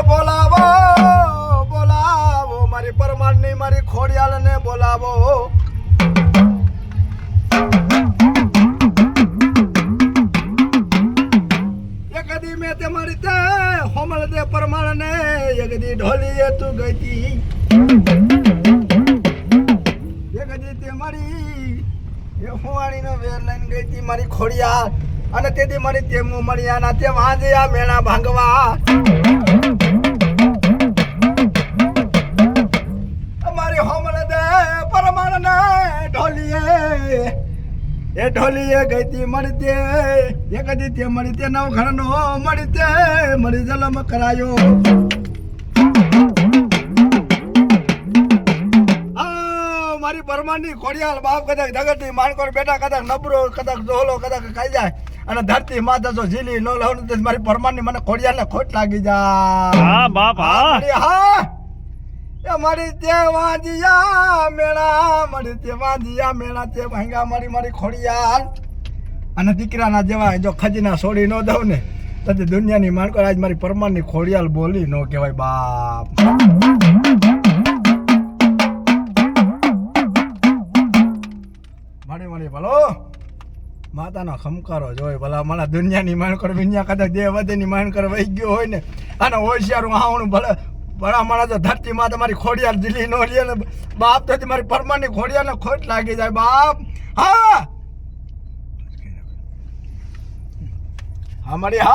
બોલાવો બોલાવો મારી પરમારની મારી ખોડિયાલ ને બોલાવો એકદી મેં તે મારી તે હોમળ દે પરમાણ ને એકદી ઢોલીએ તું ગઈ એકદી તે મારી એ હુવાણી નો વેર લઈને ગઈ હતી મારી ખોડિયાલ અને તેથી મારી તેમું મળ્યા તે વાંજ્યા મેણા ભાંગવા અમારી હોમળ દે પરમાણ ને ઢોલીએ ગઈ તી મળી તે એક દી તે મળી તે નવ ઘર નો મળી તે મળી જલમ કરાયો મારી પરમાની ખોડિયાલ બાપ કદાચ ધગટી માણકોર બેટા કદાચ નબરો કદાચ ઢોલો કદાચ ખાઈ જાય અને ધરતી માતા જો ઝીલી નો લઉં તો મારી પરમાની મને ખોડિયાલ ને ખોટ લાગી જાય હા બાપ હા એ મારી તે વાંજિયા મેળા મારી તે વાંજિયા મેળા તે ભાંગા મારી ખોડિયાલ અને દીકરાના જેવા જો ખજીના છોડી નો દઉં ને તો દુનિયાની માણકોર આજ મારી પરમાની ખોડિયાલ બોલી નો કહેવાય બાપ મળી ભલો માતાનો ખમકારો જોઈ ભલા મને દુનિયાની માણ કર વિન્યા કદાચ દેહ વધેની માણ કર વહી ગયો હોય ને અને હોશિયારું આવણું ભલે ભલા મારા તો ધરતી માં તમારી ખોડિયાલ જીલી નો લે ને બાપ તો મારી પરમાની ખોડિયાલ ને ખોટ લાગી જાય બાપ હા મારી હા